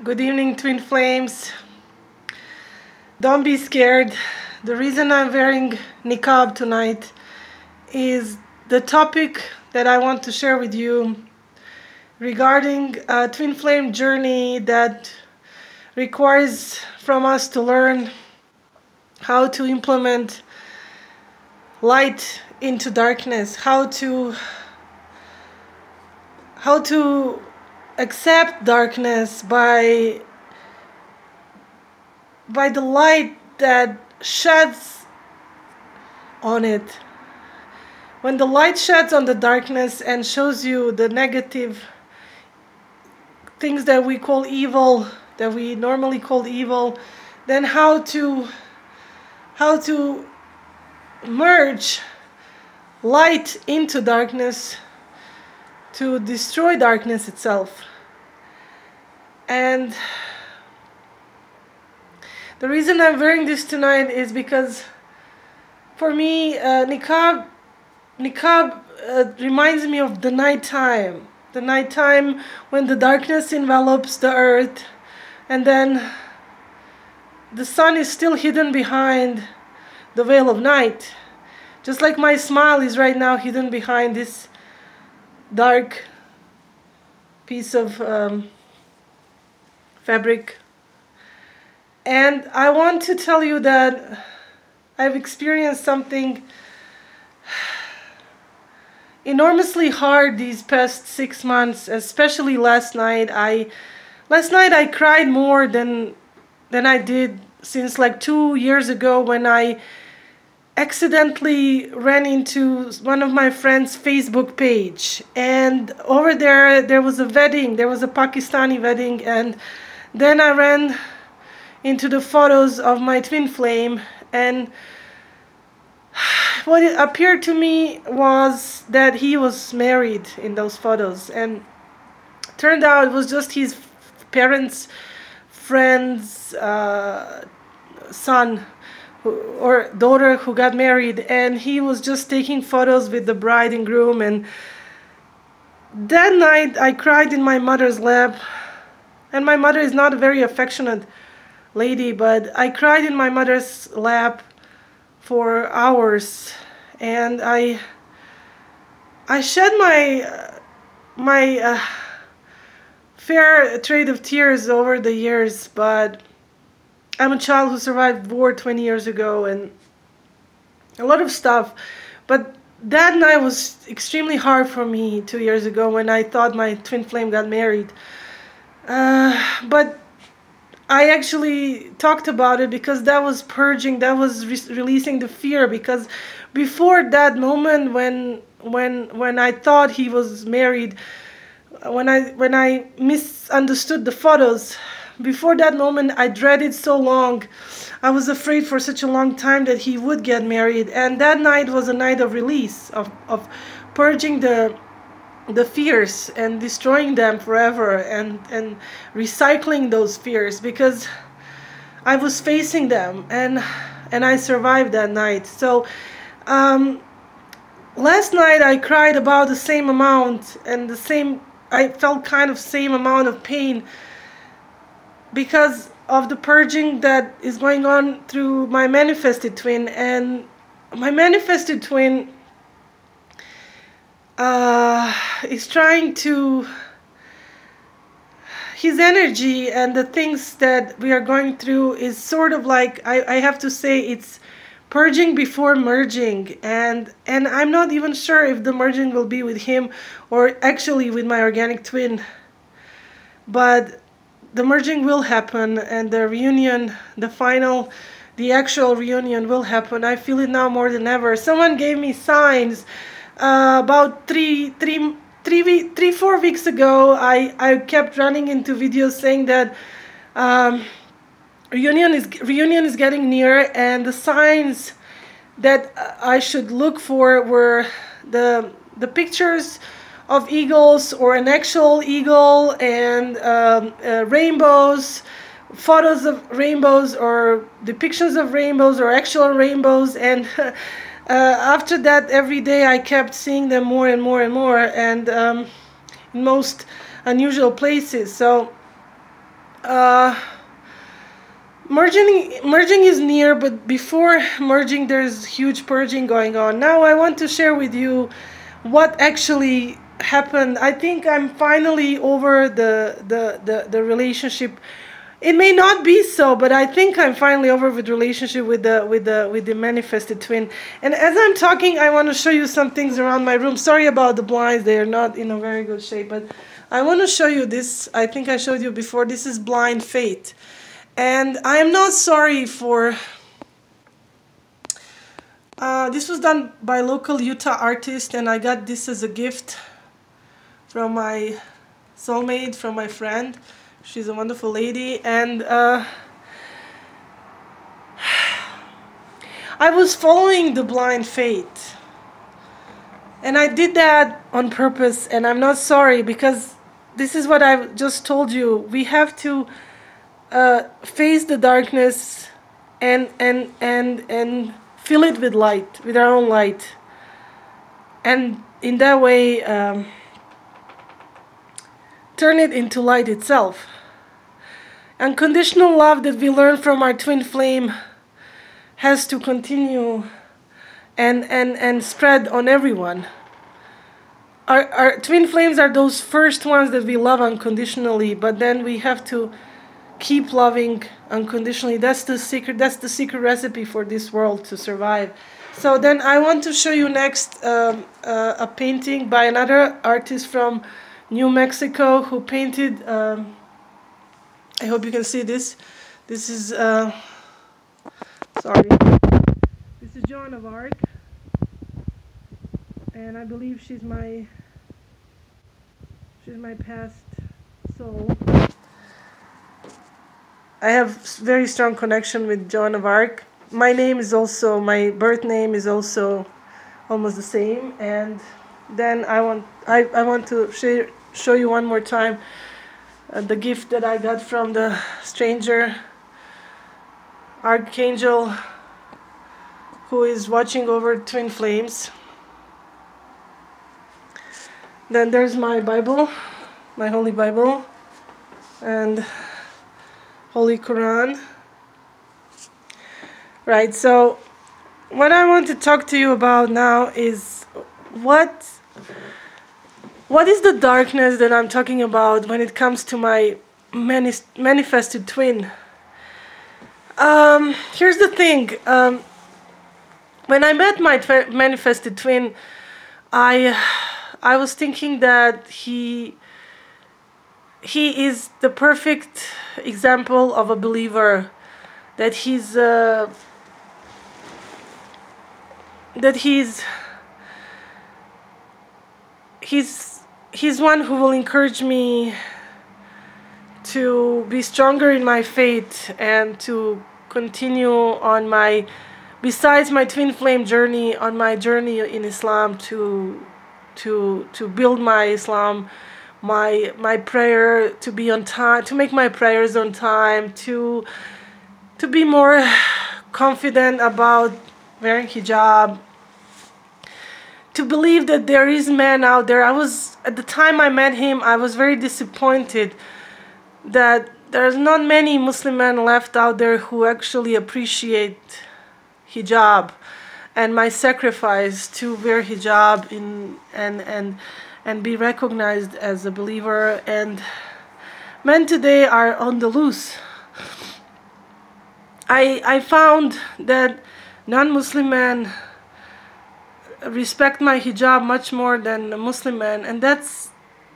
Good evening, Twin Flames. Don't be scared. The reason I'm wearing niqab tonight is the topic that I want to share with you regarding a Twin Flame journey that requires from us to learn how to implement light into darkness, how to accept darkness by the light that sheds on it. When the light sheds on the darkness and shows you the negative things that we call evil, that we normally call evil, then how to merge light into darkness to destroy darkness itself. And the reason I'm wearing this tonight is because for me niqab reminds me of the nighttime when the darkness envelops the earth and then the sun is still hidden behind the veil of night, just like my smile is right now hidden behind this dark piece of fabric. And I want to tell you that I've experienced something enormously hard these past 6 months, especially last night. Last night I cried more than I did since like 2 years ago when I accidentally ran into one of my friends' Facebook page, and over there was a wedding, there was a Pakistani wedding, and then I ran into the photos of my twin flame, and what it appeared to me was that he was married in those photos, and turned out it was just his parents' friend's son or daughter who got married, and he was just taking photos with the bride and groom. And that night I cried in my mother's lap, and my mother is not a very affectionate lady, but I cried in my mother's lap for hours, and I shed my fair trade of tears over the years. But I'm a child who survived war 20 years ago and a lot of stuff. But that night was extremely hard for me 2 years ago when I thought my twin flame got married. But I actually talked about it because that was purging, that was releasing the fear. Because before that moment when I thought he was married, when I misunderstood the photos, before that moment I dreaded so long. I was afraid for such a long time that he would get married, and that night was a night of release, of purging the fears and destroying them forever, and recycling those fears, because I was facing them, and I survived that night. So last night I cried about the same amount, and I felt kind of same amount of pain because of the purging that is going on through my manifested twin. And my manifested twin is trying to, his energy and the things that we are going through is sort of like, I have to say, it's purging before merging, and I'm not even sure if the merging will be with him or actually with my organic twin, but the merging will happen, and the reunion, the actual reunion will happen. I feel it now more than ever. Someone gave me signs about 4 weeks ago. I kept running into videos saying that reunion is getting near, and the signs that I should look for were the pictures of eagles, or an actual eagle, and rainbows, photos of rainbows, or depictions of rainbows, or actual rainbows. And after that, every day I kept seeing them more and more and more, and in most unusual places. So Merging is near, but before merging there's huge purging going on. Now I want to share with you what actually happened. I think I'm finally over the relationship. It may not be so, but I think I'm finally over with relationship with the manifested twin. And as I'm talking, I want to show you some things around my room. Sorry about the blinds; they are not in a very good shape. But I want to show you this. I think I showed you before. This is Blind Faith, and I am not sorry for. This was done by local Utah artist, and I got this as a gift from my soulmate, from my friend. She's a wonderful lady, and I was following the blind faith, and I did that on purpose, and I'm not sorry, because this is what I just told you. We have to face the darkness and fill it with light, with our own light, and in that way turn it into light itself. Unconditional love that we learn from our twin flame has to continue and spread on everyone. Our twin flames are those first ones that we love unconditionally, but then we have to keep loving unconditionally. That's the secret recipe for this world to survive. So then I want to show you next a painting by another artist from New Mexico who painted, I hope you can see this. This is, sorry, this is Joan of Arc, and I believe she's my past soul. I have very strong connection with Joan of Arc. My name is also, my birth name is also almost the same, and then I want to show you one more time the gift that I got from the stranger archangel who is watching over twin flames. Then there's my Bible, my Holy Bible, and Holy Quran. Right, so what I want to talk to you about now is what is the darkness that I'm talking about when it comes to my manifested twin. Here's the thing. When I met my manifested twin, I was thinking that he is the perfect example of a believer, that he's one who will encourage me to be stronger in my faith and to continue on my, besides my twin flame journey, on my journey in Islam, to build my Islam, my prayer, to be on time, to make my prayers on time, to be more confident about wearing hijab, to believe that there is man out there. At the time I met him, I was very disappointed that there's not many Muslim men left out there who actually appreciate hijab and my sacrifice to wear hijab and be recognized as a believer. And men today are on the loose. I found that non-Muslim men respect my hijab much more than a Muslim man, and that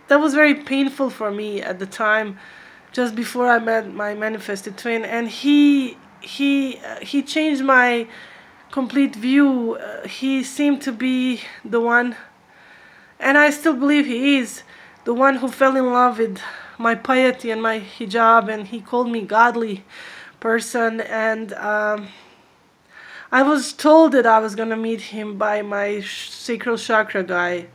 was very painful for me at the time, just before I met my manifested twin. And he changed my complete view. He seemed to be the one, and I still believe he is the one who fell in love with my piety and my hijab, and he called me godly person. And I was told that I was gonna meet him by my sacral chakra guy.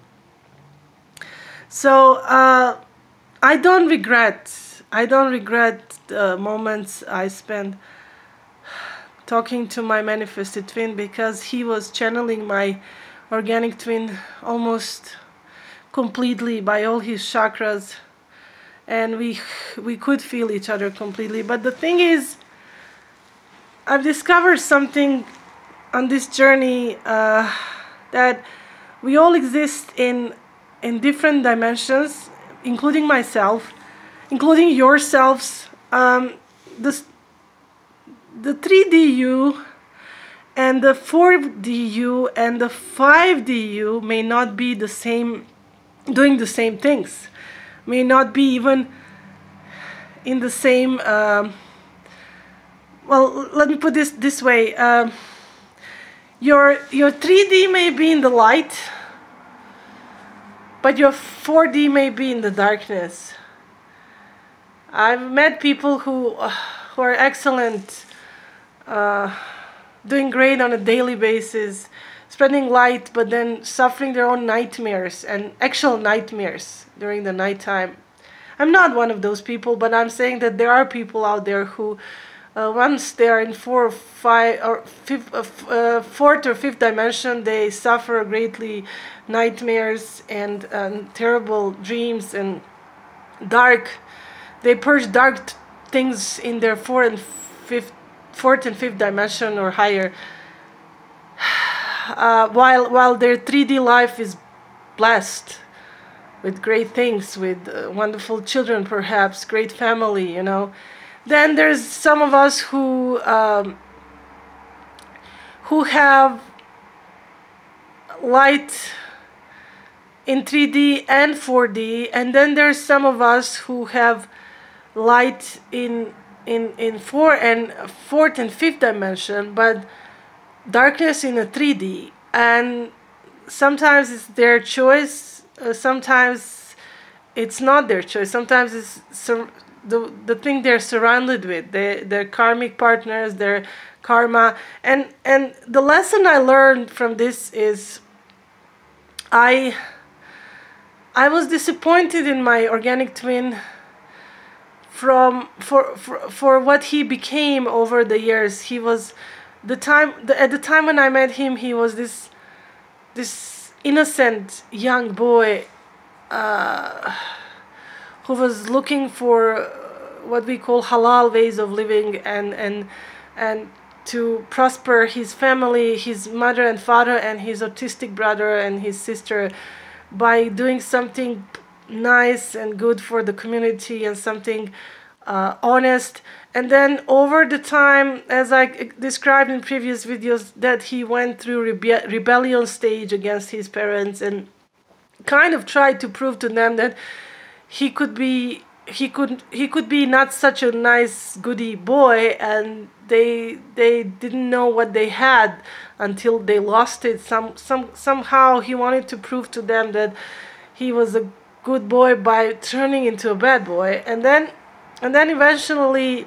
So I don't regret the moments I spent talking to my manifested twin, because he was channeling my organic twin almost completely by all his chakras. and we could feel each other completely. But the thing is, I've discovered something on this journey, that we all exist in different dimensions, including myself, including yourselves. The 3D you and the 4D you and the 5D you may not be the same, doing the same things, may not be even in the same. Well, let me put this way. Your 3D may be in the light, but your 4D may be in the darkness. I've met people who are excellent, doing great on a daily basis, spreading light, but then suffering their own nightmares, and actual nightmares during the nighttime. I'm not one of those people, but I'm saying that there are people out there who, once they are in fourth or fifth dimension, they suffer greatly nightmares and terrible dreams and they purge dark things in their fourth and fifth dimension or higher, while their 3D life is blessed with great things, with wonderful children, perhaps great family, you know. Then there's some of us who have light in 3D and 4D, and then there's some of us who have light in fourth and fifth dimension, but darkness in a 3D. And sometimes it's their choice, sometimes it's not their choice, sometimes it's the thing they're surrounded with, their karmic partners, their karma. And the lesson I learned from this is I was disappointed in my organic twin for what he became over the years. He was at the time when I met him, he was this innocent young boy who was looking for what we call halal ways of living and to prosper his family, his mother and father and his autistic brother and his sister, by doing something nice and good for the community and something honest. And then over the time, as I described in previous videos, that he went through rebellion stage against his parents and kind of tried to prove to them that he could be not such a nice goody boy, and they didn't know what they had until they lost it. Somehow he wanted to prove to them that he was a good boy by turning into a bad boy. And then eventually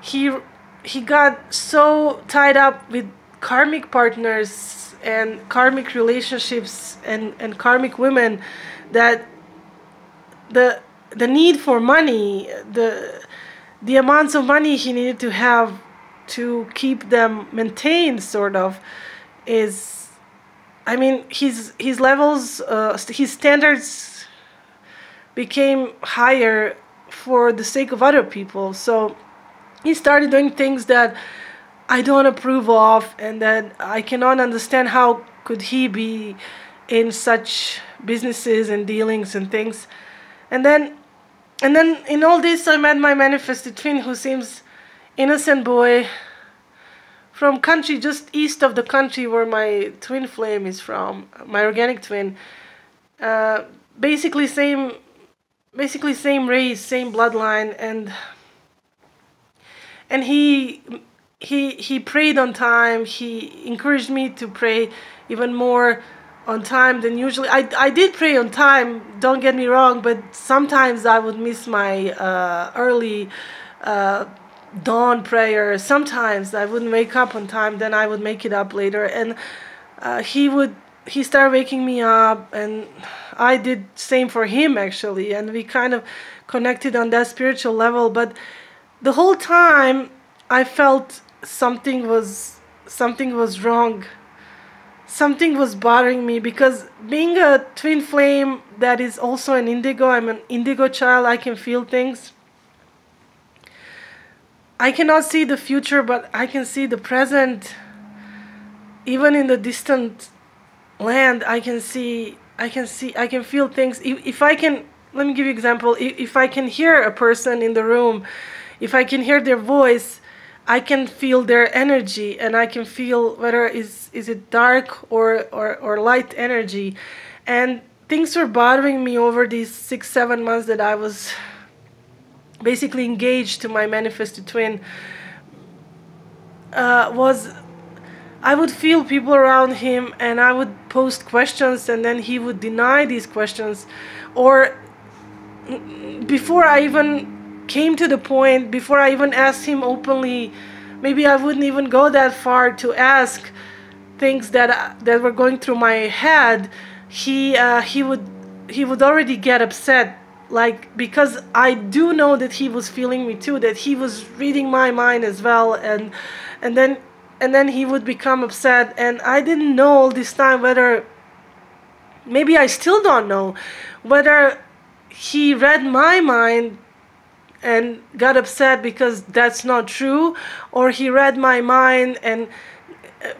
he got so tied up with karmic partners and karmic relationships and karmic women that the need for money, the amounts of money he needed to have to keep them maintained, sort of, is, I mean, his levels, his standards became higher for the sake of other people. So he started doing things that I don't approve of, and that I cannot understand how could he be in such businesses and dealings and things. And then in all this, I met my manifested twin, who seems innocent boy from country just east of the country where my twin flame is from, my organic twin. Basically same race, same bloodline, and he prayed on time. He encouraged me to pray even more on time than usually. I did pray on time, don't get me wrong, but sometimes I would miss my early dawn prayer. Sometimes I wouldn't wake up on time, then I would make it up later. And he started waking me up, and I did same for him, actually, and we kind of connected on that spiritual level. But the whole time I felt something was wrong something was bothering me, because being a twin flame that is also an indigo, I'm an indigo child, I can feel things. I cannot see the future, but I can see the present. Even in the distant land, I can feel things. If I can, let me give you an example. If I can hear a person in the room, if I can hear their voice, I can feel their energy, and I can feel whether is it dark or light energy. And things were bothering me over these 6-7 months that I was basically engaged to my manifested twin. Was I would feel people around him, and I would post questions, and then he would deny these questions. Or before I even came to the point, before I even asked him openly, maybe I wouldn't even go that far to ask things that were going through my head. He would already get upset, like, because I do know that he was feeling me too, that he was reading my mind as well, and then he would become upset. And I didn't know all this time whether, maybe I still don't know, whether he read my mind and got upset because that's not true, or he read my mind and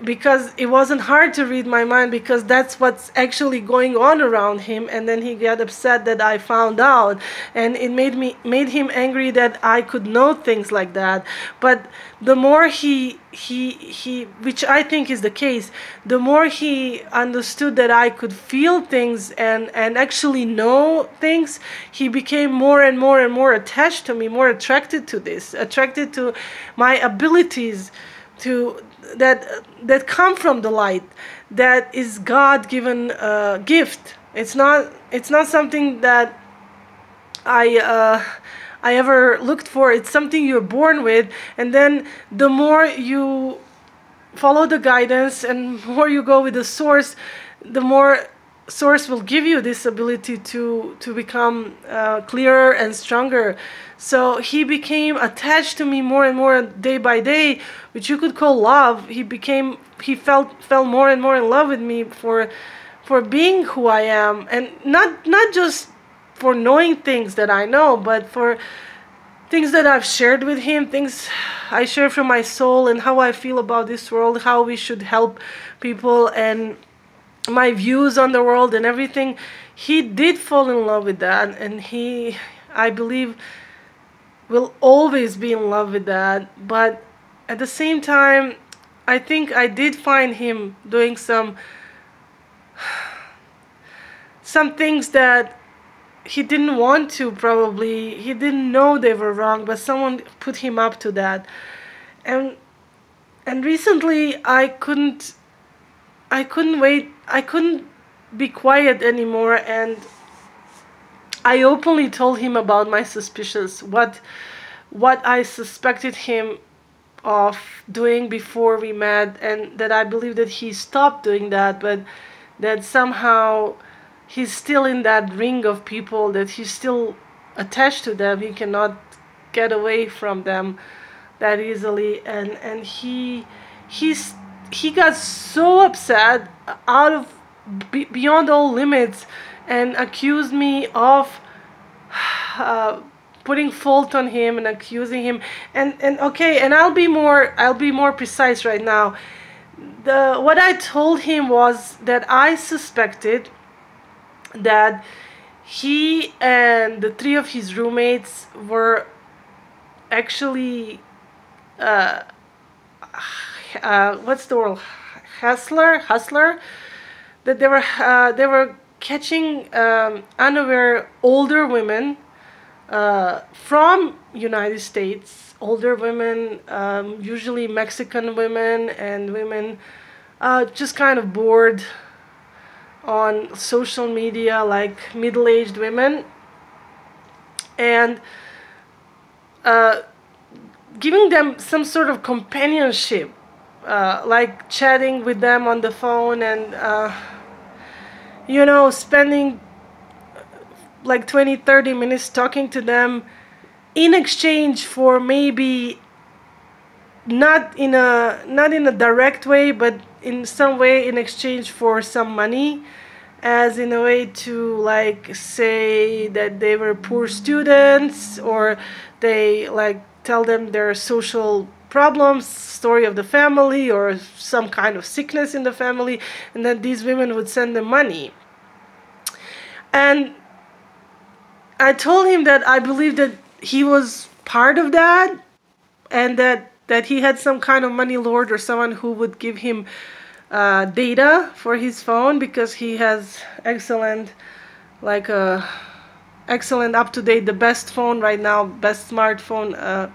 because it wasn't hard to read my mind, because that's what's actually going on around him, and then he got upset that I found out, and it made him angry that I could know things like that. But the more he which I think is the case, the more he understood that I could feel things and actually know things, he became more and more and more attached to me, more attracted to this, attracted to my abilities to that come from the light, that is God-given gift. It's not something that I ever looked for. It's something you're born with, and then the more you follow the guidance and more you go with the source, the more source will give you this ability to become clearer and stronger. So he became attached to me more and more day by day, which you could call love. He fell more and more in love with me for being who I am, and not just for knowing things that I know, but for things that I've shared with him, things I share from my soul, and how I feel about this world, how we should help people, and my views on the world and everything. He did fall in love with that, and he, I believe, will always be in love with that. But at the same time, I think I did find him doing some things that he didn't want to, probably. He didn't know they were wrong, but someone put him up to that. And recently I couldn't wait. I couldn't be quiet anymore, and I openly told him about my suspicions, what I suspected him of doing before we met, and that I believe that he stopped doing that, but that somehow he's still in that ring of people, that he's still attached to them. He cannot get away from them that easily, and he got so upset, out of beyond all limits, and accused me of putting fault on him and accusing him. And okay, and I'll be more precise right now. What I told him was that I suspected that he and the 3 of his roommates were actually what's the word, hustler, that they were catching unaware older women from United States, older women, usually Mexican women, and women just kind of bored on social media, like middle-aged women, and giving them some sort of companionship, like chatting with them on the phone, and spending like 20-30 minutes talking to them in exchange for maybe not in a direct way, but in some way in exchange for some money, as in a way to like say that they were poor students, or they like tell them their social problems, story of the family, or some kind of sickness in the family, and then these women would send them money. And I told him that I believe that he was part of that, and that he had some kind of money lord or someone who would give him data for his phone, because he has excellent, like excellent, up to date, the best phone right now, best smartphone,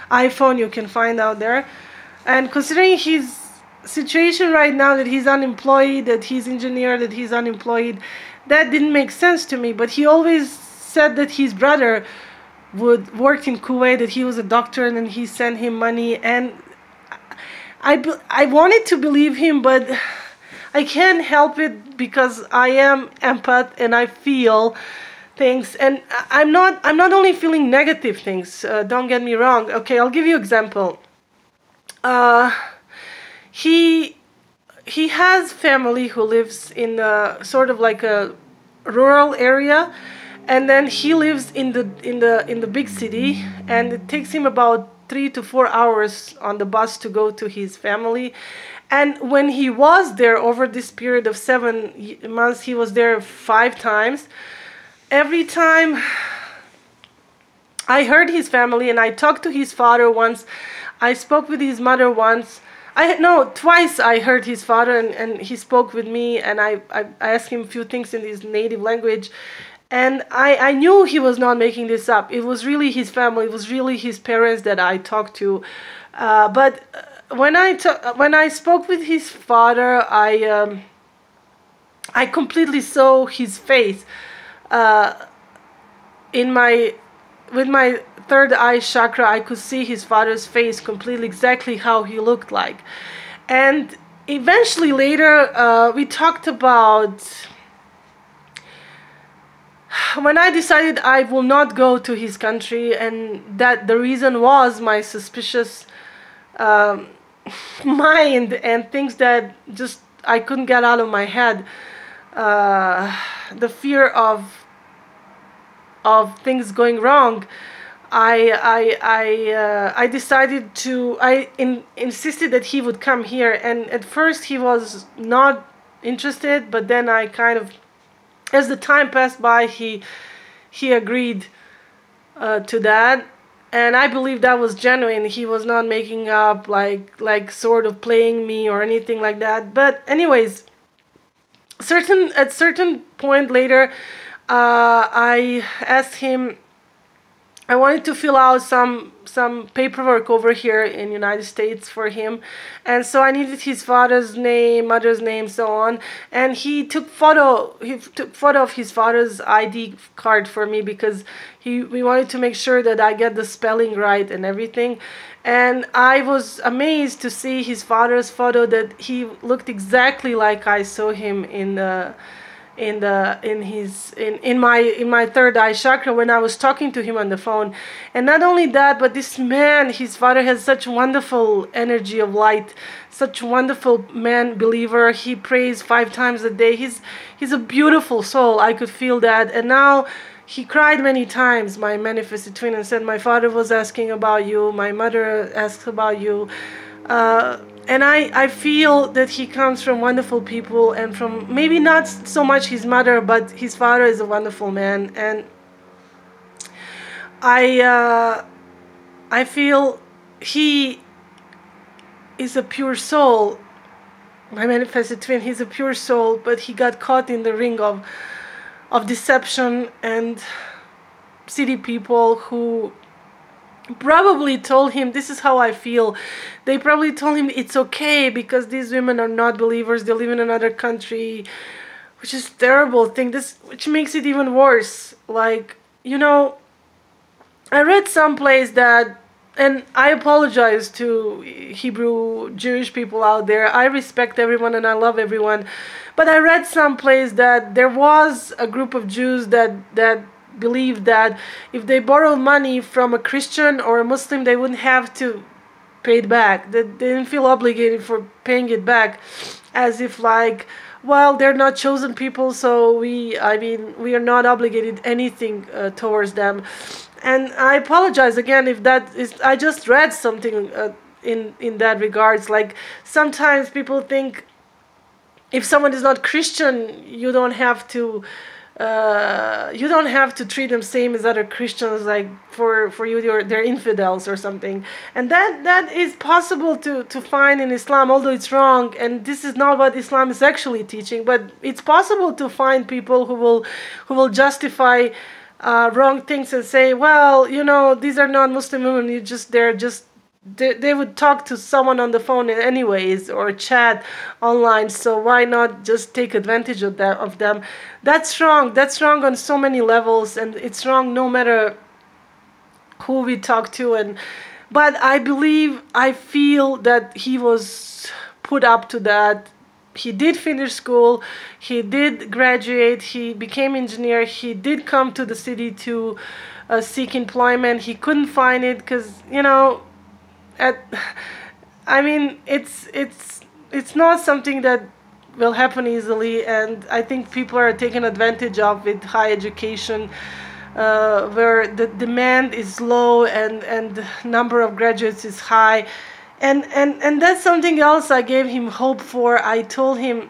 iPhone you can find out there. And considering his situation right now, that he's unemployed, that he's engineer, that he's unemployed, that didn't make sense to me. But he always said that his brother would work in Kuwait, that he was a doctor, and then he sent him money. And I wanted to believe him, but I can't help it, because I am empath and I feel things, and I'm not only feeling negative things. Don't get me wrong. Okay, I'll give you an example. He has family who lives in sort of like a rural area, and then he lives in the big city, and it takes him about 3 to 4 hours on the bus to go to his family. And when he was there over this period of 7 months, he was there 5 times. Every time I heard his family, and I talked to his father once, I spoke with his mother once. Twice I heard his father, and he spoke with me, and I asked him a few things in his native language. And I knew he was not making this up. It was really his family. It was really his parents that I talked to. But when I spoke with his father, I completely saw his face. With my third eye chakra, I could see his father's face completely, exactly how he looked like. And eventually later, we talked about when I decided I will not go to his country, and that the reason was my suspicious mind and things that just I couldn't get out of my head. The fear of things going wrong. I decided to. Insisted that he would come here, and at first he was not interested, but then I kind of, as the time passed by, he agreed to that, and I believe that was genuine. He was not making up, like sort of playing me or anything like that. But anyways, at certain point later, I asked him. I wanted to fill out some paperwork over here in United States for him, and so I needed his father's name, mother's name, so on. And he took photo of his father's ID card for me, because we wanted to make sure that I get the spelling right and everything. And I was amazed to see his father's photo, that he looked exactly like I saw him in my third eye chakra when I was talking to him on the phone. And not only that, but this man, his father, has such wonderful energy of light, such wonderful man believer. He prays 5 times a day. He's a beautiful soul. I could feel that. And now he cried many times, my manifested twin, and said, my father was asking about you, my mother asked about you. And I feel that he comes from wonderful people, and from maybe not so much his mother, but his father is a wonderful man. And I feel he is a pure soul. My manifested twin, he's a pure soul, but he got caught in the ring of deception and city people who probably told him, this is how I feel, they probably told him it's okay because these women are not believers, they live in another country, which is a terrible thing, which makes it even worse. Like, you know, I read someplace that, and I apologize to Hebrew Jewish people out there, I respect everyone and I love everyone, but I read someplace that there was a group of Jews that believed that if they borrowed money from a Christian or a Muslim, they wouldn't have to paid back. They didn't feel obligated for paying it back, as if like, well, they're not chosen people, so we are not obligated anything towards them. And I apologize again if that is. I just read something in that regards. Like sometimes people think if someone is not Christian, you don't have to treat them same as other Christians. Like for you, they're infidels or something. And that is possible to find in Islam, although it's wrong. And this is not what Islam is actually teaching. But it's possible to find people who will justify wrong things and say, well, these are non-Muslim women. They would talk to someone on the phone anyways or chat online, so why not just take advantage of them. That's wrong on so many levels, and it's wrong no matter who we talk to. But I feel that he was put up to that. He did finish school, he did graduate, he became engineer, he did come to the city to seek employment. He couldn't find it because it's not something that will happen easily, and I think people are taken advantage of with high education, where the demand is low and the number of graduates is high, and that's something else I gave him hope for. I told him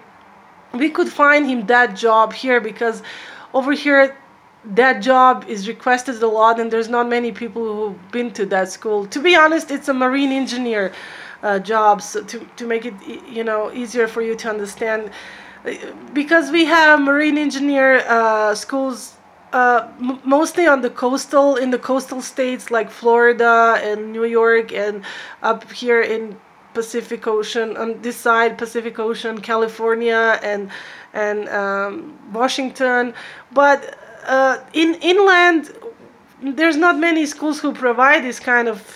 we could find him that job here, because over here that job is requested a lot, and there's not many people who've been to that school. To be honest, it's a marine engineer job, so to make it easier for you to understand, because we have marine engineer schools mostly in the coastal states like Florida and New York, and up here in Pacific Ocean, on this side Pacific Ocean, California and Washington. But in inland, there's not many schools who provide this kind of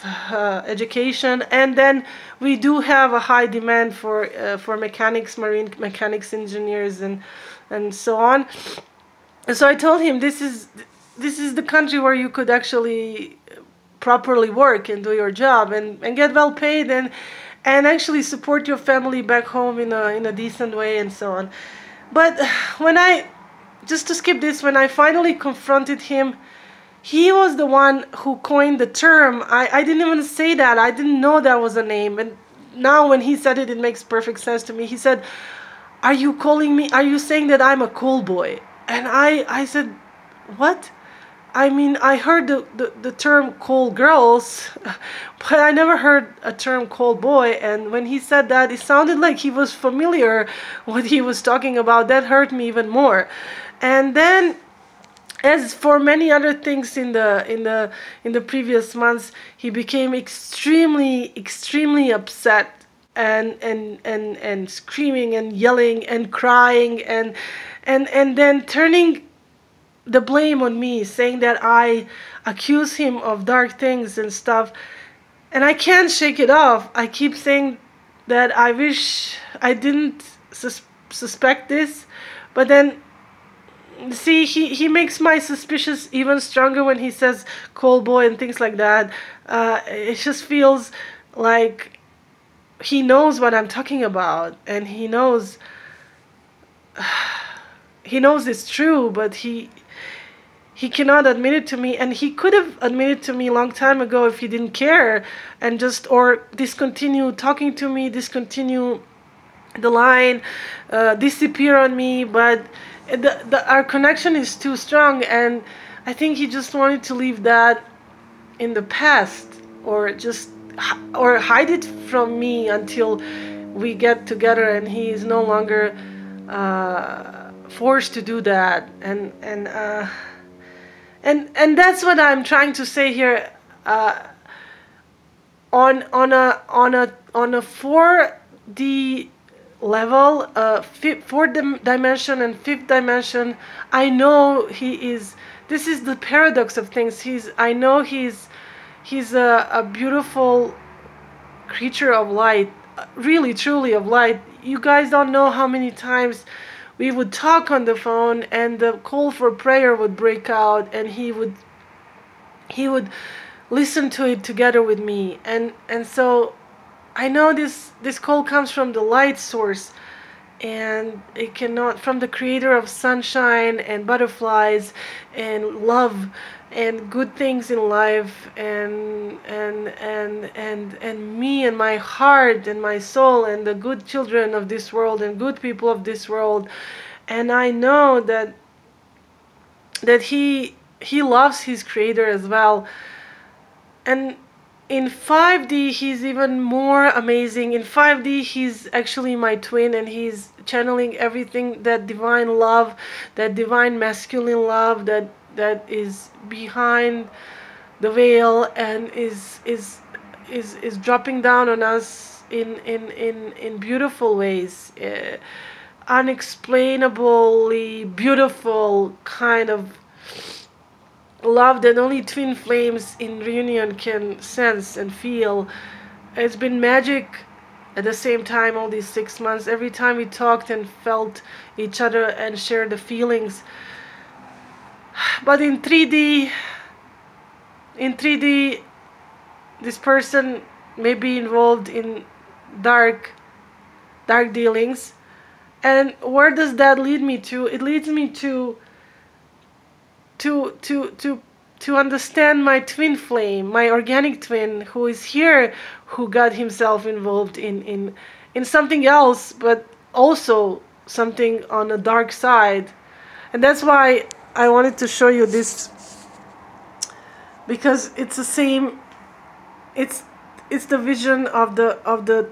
education, and then we do have a high demand for mechanics, marine mechanics engineers, and so on. And so I told him this is the country where you could actually properly work and do your job and get well paid and actually support your family back home in a decent way and so on. But just to skip this, when I finally confronted him, he was the one who coined the term. I didn't even say that. I didn't know that was a name. And now when he said it, it makes perfect sense to me. He said, are you saying that I'm a cool boy? And I said, what? I heard the term cool girls, but I never heard a term cold boy. And when he said that, it sounded like he was familiar what he was talking about. That hurt me even more. And then, as for many other things in the previous months, he became extremely upset and screaming and yelling and crying and then turning the blame on me, saying that I accuse him of dark things and stuff. And I can't shake it off. I keep saying that I wish I didn't suspect this, but then see, he makes my suspicious even stronger when he says cold boy and things like that. It just feels like he knows what I'm talking about, and he knows it's true, but he cannot admit it to me. And he could have admitted to me a long time ago if he didn't care, and or discontinue talking to me, discontinue the line, disappear on me. But our connection is too strong, and I think he just wanted to leave that in the past, or hide it from me until we get together and he is no longer forced to do that. And that's what I'm trying to say here. On a 4D level, fourth dimension and fifth dimension, I know he is. This is the paradox of things. I know he's a beautiful creature of light, really truly of light. You guys don't know how many times we would talk on the phone and the call for prayer would break out, and he would listen to it together with me. And so I know this call comes from the light source, and it cannot, from the creator of sunshine and butterflies and love and good things in life, and me and my heart and my soul and the good children of this world and good people of this world. And I know that he loves his creator as well. And in 5D he's even more amazing. In 5D he's actually my twin, and he's channeling everything, that divine love, that divine masculine love that is behind the veil, and is dropping down on us in beautiful ways, unexplainably beautiful kind of love that only twin flames in reunion can sense and feel. It's been magic at the same time all these 6 months. Every time we talked and felt each other and shared the feelings. But in 3D, this person may be involved in dark dealings. And where does that lead me to? It leads me to understand my twin flame, my organic twin, who is here, who got himself involved in something else, but also something on the dark side. And that's why I wanted to show you this, because it's the same. It's the vision of the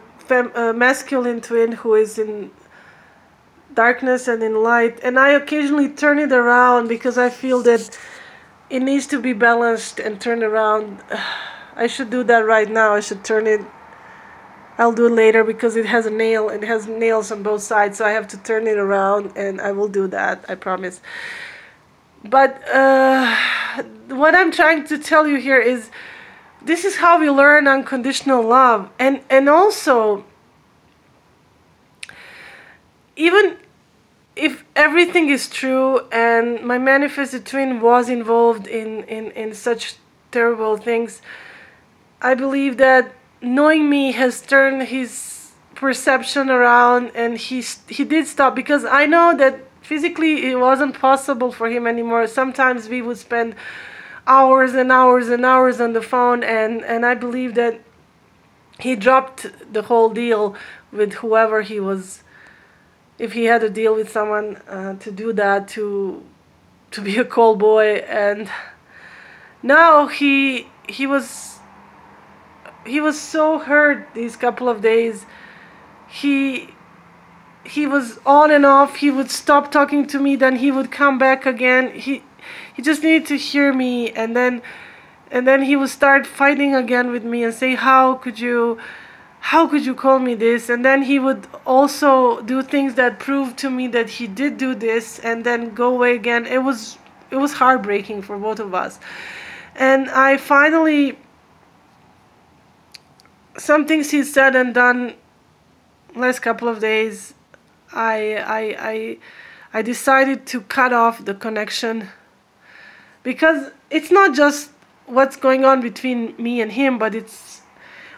masculine twin who is in darkness and in light. And I occasionally turn it around because I feel that it needs to be balanced and turned around. I should do that right now. I should turn it. I'll do it later because it has a nail. It has nails on both sides, so I have to turn it around, and I will do that, I promise. But what I'm trying to tell you here is, this is how we learn unconditional love. And also, even if everything is true and my manifested twin was involved in such terrible things, I believe that knowing me has turned his perception around, and he did stop, because I know that physically it wasn't possible for him anymore. Sometimes we would spend hours and hours and hours on the phone, and I believe that he dropped the whole deal with whoever he was. If he had a deal with someone to do that, to be a call boy, and now he was so hurt these couple of days. He was on and off. He would stop talking to me, then he would come back again. He just needed to hear me, and then he would start fighting again with me and say, how could you call me this? And then he would also do things that proved to me that he did do this, and then go away again. It was heartbreaking for both of us. And I finally, some things he said and done last couple of days, I decided to cut off the connection, because it's not just what's going on between me and him, but it's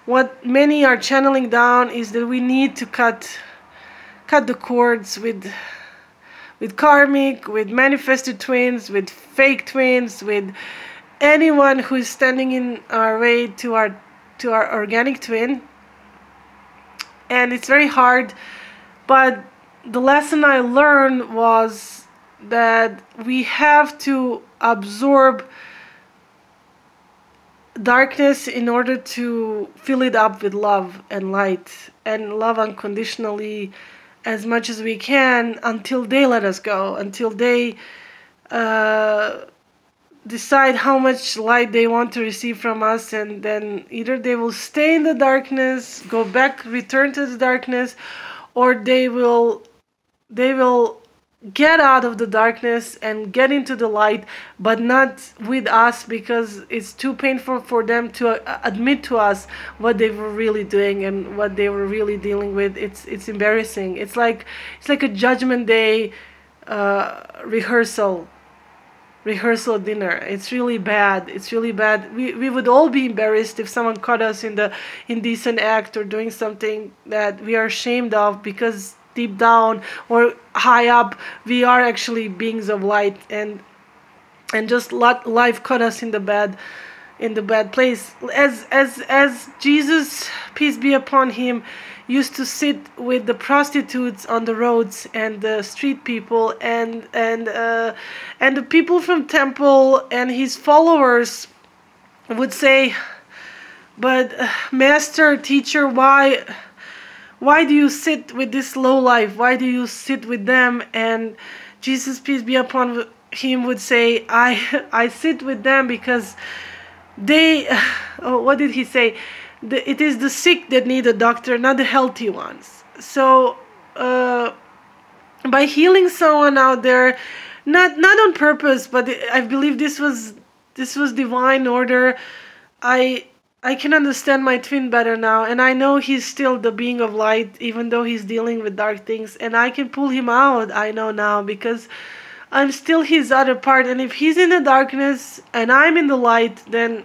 what many are channeling down, is that we need to cut the cords with karmic, with manifested twins, with fake twins, with anyone who is standing in our way to our organic twin. And it's very hard, but the lesson I learned was that we have to absorb darkness in order to fill it up with love and light, and love unconditionally as much as we can, until they let us go, until they decide how much light they want to receive from us. And then either they will stay in the darkness, go back, return to the darkness, or they will get out of the darkness and get into the light, but not with us, because it's too painful for them to admit to us what they were really doing and what they were really dealing with. It's embarrassing. It's like a judgment day rehearsal. rehearsal dinner. It's really bad. It's really bad. We would all be embarrassed if someone caught us in the indecent act or doing something that we are ashamed of, because deep down or high up we are actually beings of light, and just let life caught us in the bad place. As Jesus, peace be upon him, used to sit with the prostitutes on the roads and the street people and the people from temple, and his followers would say, but master, teacher, why do you sit with this low life? Why do you sit with them? And Jesus, peace be upon him, would say, I sit with them because they, oh, what did he say? It is the sick that need a doctor, not the healthy ones. So by healing someone out there, not on purpose, but I believe this was divine order. I can understand my twin better now, and I know he's still the being of light, even though he's dealing with dark things, and I can pull him out, I know now, because I'm still his other part. And if he's in the darkness and I'm in the light, then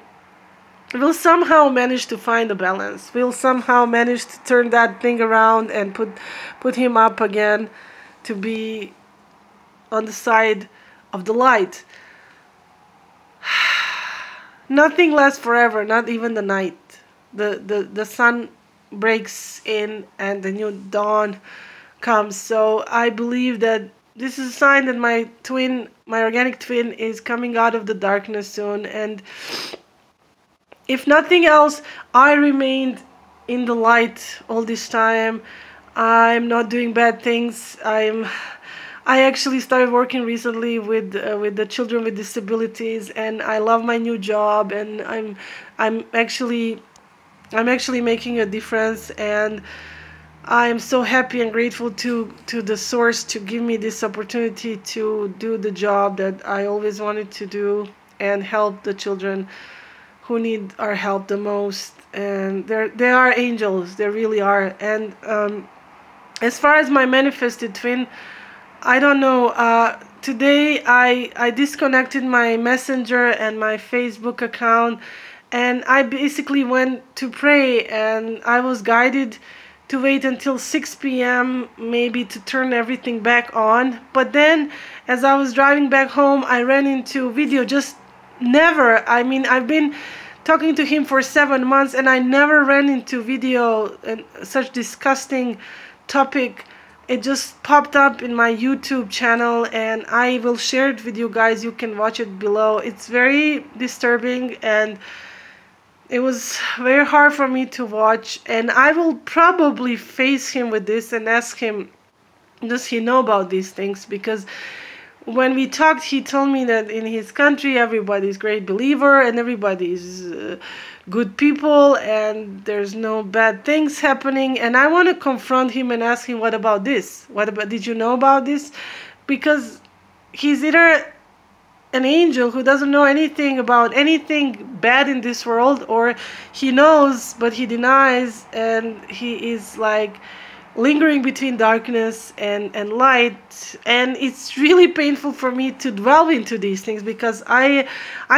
we'll somehow manage to find a balance. We'll somehow manage to turn that thing around and put him up again to be on the side of the light. Nothing lasts forever, not even the night. The sun breaks in and the new dawn comes. So I believe that this is a sign that my organic twin, is coming out of the darkness soon. And if nothing else, I remained in the light all this time. I'm not doing bad things. I actually started working recently with the children with disabilities, and I love my new job, and I'm actually making a difference, and I'm so happy and grateful to the source to give me this opportunity to do the job that I always wanted to do and help the children who need our help the most. And they are angels, they really are. And as far as my manifested twin, I don't know. Today I disconnected my Messenger and my Facebook account, and I basically went to pray, and I was guided to wait until 6 p.m. maybe to turn everything back on. But then as I was driving back home, I ran into video. Just never. I mean, I've been talking to him for 7 months, and I never ran into video and such disgusting topic. It just popped up in my YouTube channel, and I will share it with you guys. You can watch it below. It's very disturbing, and it was very hard for me to watch. And I will probably face him with this and ask him, does he know about these things? Because when we talked, he told me that in his country everybody's great believer and everybody's good people and there's no bad things happening. And I want to confront him and ask him, what about this? What about, did you know about this? Because he's either an angel who doesn't know anything about anything bad in this world, or he knows but he denies, and he is like lingering between darkness and light. And it's really painful for me to dwell into these things, because I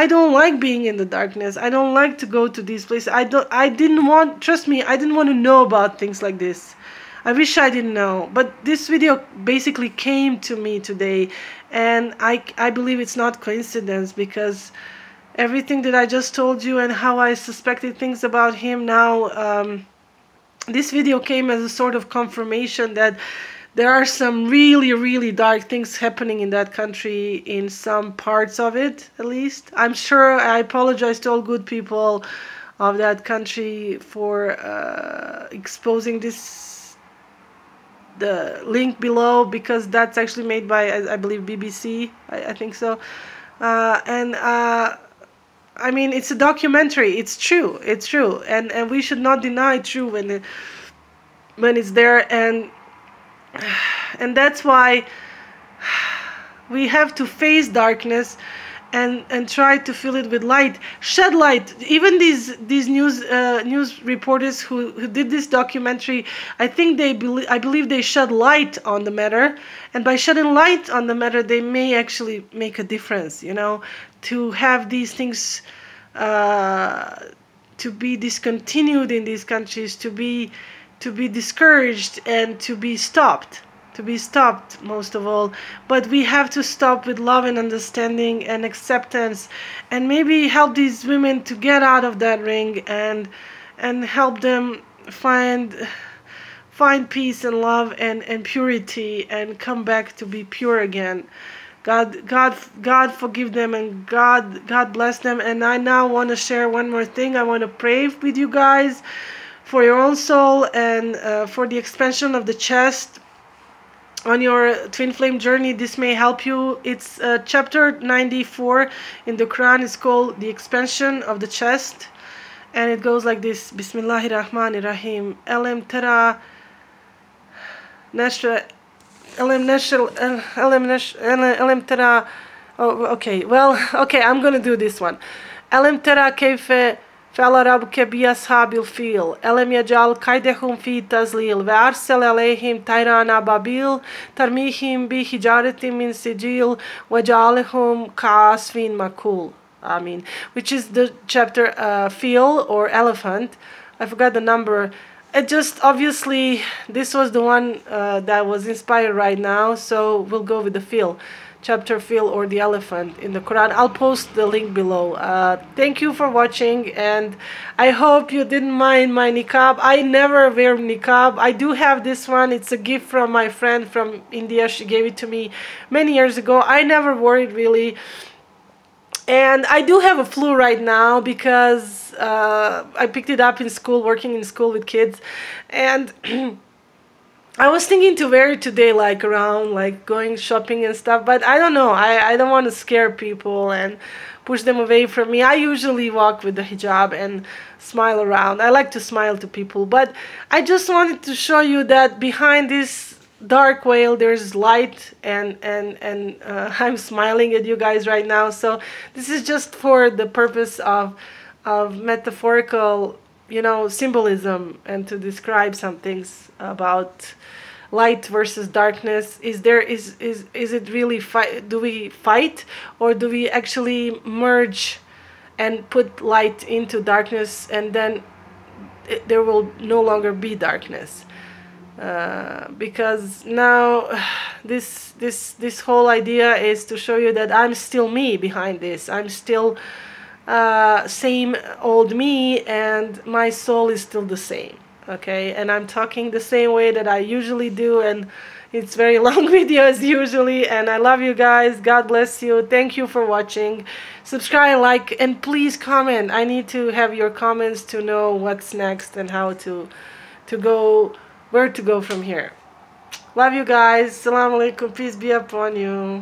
don't like being in the darkness. I don't like to go to these places. I didn't want, trust me, I didn't want to know about things like this. I wish I didn't know. But this video basically came to me today, and I believe it's not coincidence, because everything that I just told you and how I suspected things about him now, this video came as a sort of confirmation that there are some really, really dark things happening in that country, in some parts of it, at least. I'm sure. I apologize to all good people of that country for exposing this, the link below, because that's actually made by, I believe, BBC. I think so. I mean, it's a documentary. It's true. It's true, and we should not deny true when it's there, and that's why we have to face darkness and try to fill it with light, shed light. Even these news reporters who did this documentary, I think I believe they shed light on the matter, and by shedding light on the matter, they may actually make a difference. You know, to have these things to be discontinued in these countries, to be discouraged and to be stopped, most of all. But we have to stop with love and understanding and acceptance, and maybe help these women to get out of that ring, and help them find peace and love and purity, and come back to be pure again. God forgive them, and God bless them. And I now want to share one more thing. I want to pray with you guys for your own soul, and for the expansion of the chest on your twin flame journey. This may help you. It's chapter 94 in the Quran. It's called the expansion of the chest, and it goes like this: Bismillahirrahmanirrahim. Alam tara nashra alam tara. Oh, okay. Well, okay. I'm gonna do this one. Alam tara kayfa فعل ربك بأصحاب الفيل ألم يجعل كيدهم في تضليل وأرسل عليهم طيرا أبابيل ترميهم بحجارة من سجيل وجعلهم كعصف مأكول. I mean, which is the chapter Feel or Elephant. I forgot the number. It just, obviously, this was the one that was inspired right now, so we'll go with the Feel. Chapter Feel or the Elephant in the Quran. I'll post the link below. Thank you for watching, and I hope you didn't mind my niqab. I never wear niqab. I do have this one. It's a gift from my friend from India. She gave it to me many years ago. I never wore it really. And I do have a flu right now because I picked it up in school, working in school with kids. And I was thinking to wear it today, like around, like going shopping and stuff, but I don't know. I don't want to scare people and push them away from me. I usually walk with the hijab and smile around. I like to smile to people, but I just wanted to show you that behind this dark veil there's light, and I'm smiling at you guys right now. So this is just for the purpose of metaphorical, you know, symbolism, and to describe some things about light versus darkness. Is it really do we fight, or do we actually merge and put light into darkness, and then there will no longer be darkness? Because now this whole idea is to show you that I'm still me behind this. I'm still same old me, and my soul is still the same. Okay, and I'm talking the same way that I usually do, and it's very long videos usually. And I love you guys. God bless you. Thank you for watching. Subscribe, like, and please comment. I need to have your comments to know what's next and how to go, where to go from here. Love you guys. Assalamu alaikum. Peace be upon you.